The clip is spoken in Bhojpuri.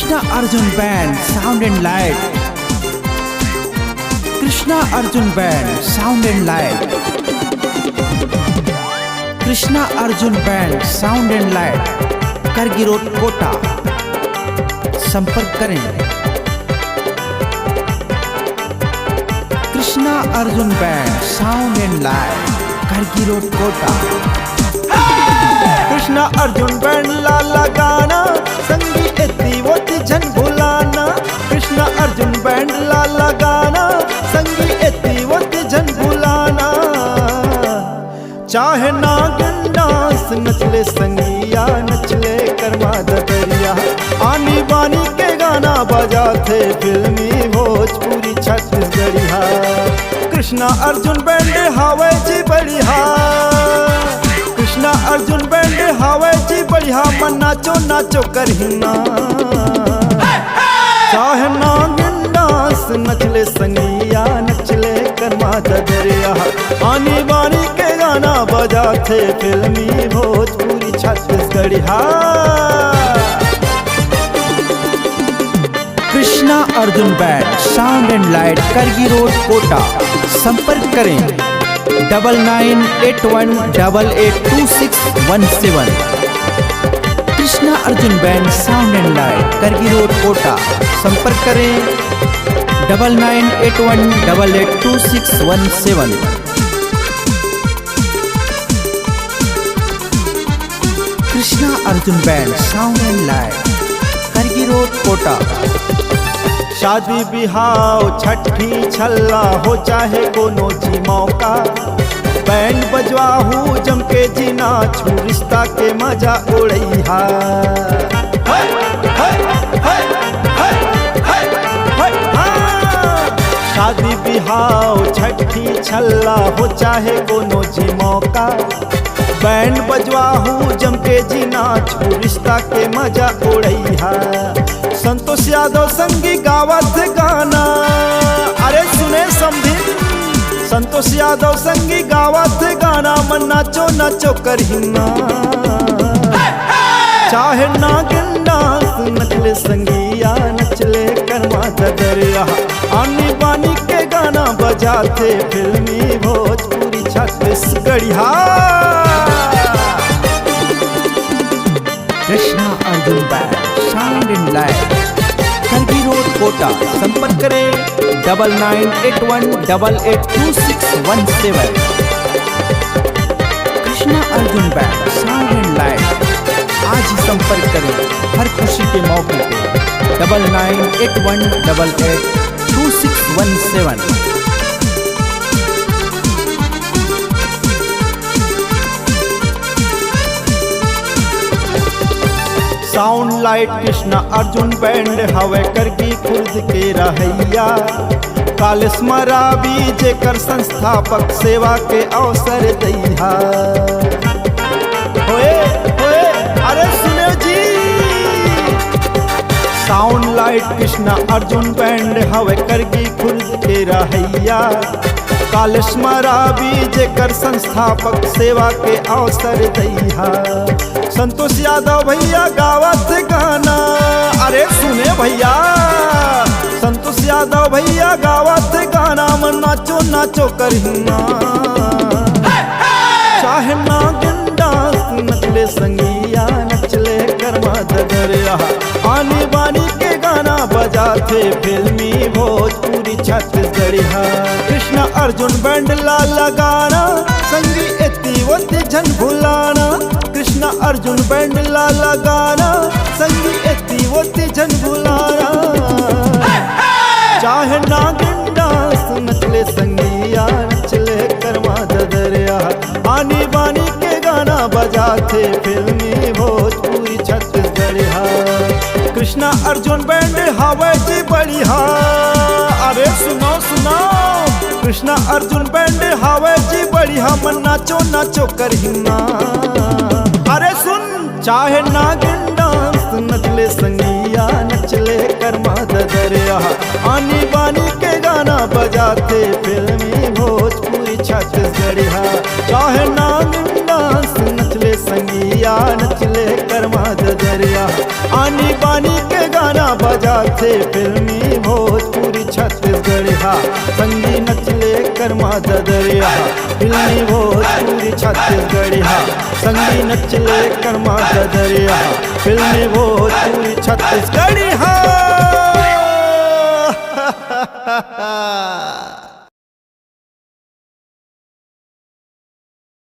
Krishna Arjun Band Sound and Light. Krishna Arjun Band Sound and Light. Krishna Arjun Band Sound and Light, Kargi road Kota. संपर्क करें। Krishna Arjun band sound and light, Kargi road Kota. Krishna Arjun band लाला गाना संगी एती वोती झन भुलाना। कृष्णा अर्जुन बैंड लाला गाना संगी एती वोती झन भुलाना। चाहे नागिन डांस नचले संगिया, नचले कर्मा दरिया। आनी बानी के गाना बजाते फिल्मी भोजपुरी छत्तीसगढ़िया। कृष्णा अर्जुन बैंड हावे जी बढ़िया। कृष्णा अर्जुन बैंड हावे जी बढ़िया। मन नाचो नाचो करहिना। चाहे नागिन डांस नचले संगिया, नचले कर्मा दरिया। आनी बानी के गाना बजाते फिल्मी भोजपुरी छत्तीसगढ़िया। Krishna Arjun band sound and light, Kargi road Kota. संपर्क करें 9981882617। Krishna Arjun band sound and light, Kargi road Kota. संपर्क करें 9981882617। Krishna Arjun band sound and light, Kargi road Kota. शादी बिहाव छठी छल्ला हो चाहे कोनो जी मौका। बैंड बजवाहू जम के जी नाचू, रिश्ता के मजा उड़ैहा। शादी बिहाव छठी छल्ला हो चाहे कोनो जी मौका। बैंड बजवाहू जम के जी नाचू, रिश्ता के मजा उड़ैहा। संतोष यादव संगी गावत गाना, अरे सुने समझी। संतोष यादव संगी गावत गाना, मन नाचो नाचो करहिना। चाहे नागिन डांस नचले संगिया, नचले कर्मा दरिया। आनी बानी के गाना बजाते फिल्मी भोजपुरी छत्तीसगढ़िया। Krishna Arjun band sound and light, Kargi road Kota. संपर्क करें 9981882617। Krishna Arjun band sound and light, आज ही संपर्क करें हर खुशी के मौके पे 9981882617। Sound light Krishna Arjun band हवे करगी खुर्द के रहैया। कालिस्मरा भी जेकर संस्थापक सेवा के अवसर दैहा। होए होए अरे सुनो जी। Sound light Krishna Arjun band हवे करगी खुर्द के रहैया। कालिस्मरा भी जेकर संस्थापक सेवा के अवसर दैहा। संतोष यादव भैया गावत गाना, अरे सुने भैया। संतोष यादव भैया गावत गाना, मन नाचो नाचो करहिना। चाहे नागिन डांस नचले संगिया, नचले कर्मा दरिया। आनी बानी के गाना बजाते फिल्मी भोजपुरी छत्तीसगढ़िया। कृष्णा अर्जुन बैंड लाला गाना संगी एती वोती झन भुलाना। कृष्णा अर्जुन बैंड लाला गाना संगी एती वोती झन भुलाना। चाहे नागिन डांस नचले संगिया, नचले कर्मा दरिया। आनी बानी के गाना बजाते फिल्मी भोजपुरी छत्तीसगढ़िया। कृष्णा अर्जुन बैंड हवे जी बढ़िया। अरे सुनो सुनो। कृष्णा अर्जुन बैंड हवे जी बढ़िया। मन नाचो नाचो करहिना। अरे सुन। चाहे नागिन डांस नचले संगिया, नचले कर्मा दरिया। आनी बानी के गाना बजाते फिल्मी भोजपुरी छत्तीसगढ़िया। चाहे नागिन डांस नचले संगिया, नचले कर्मा दरिया। आनी बानी के गाना बजाते फिल्मी भोजपुरी छत्तीसगढ़िया संगी नचले कर्मा ददरिया फिल्मी भोजपुरी छत्तीसगढ़िया संगी नचले कर्मा ददरिया फिल्मी भोजपुरी छत्तीसगढ़िया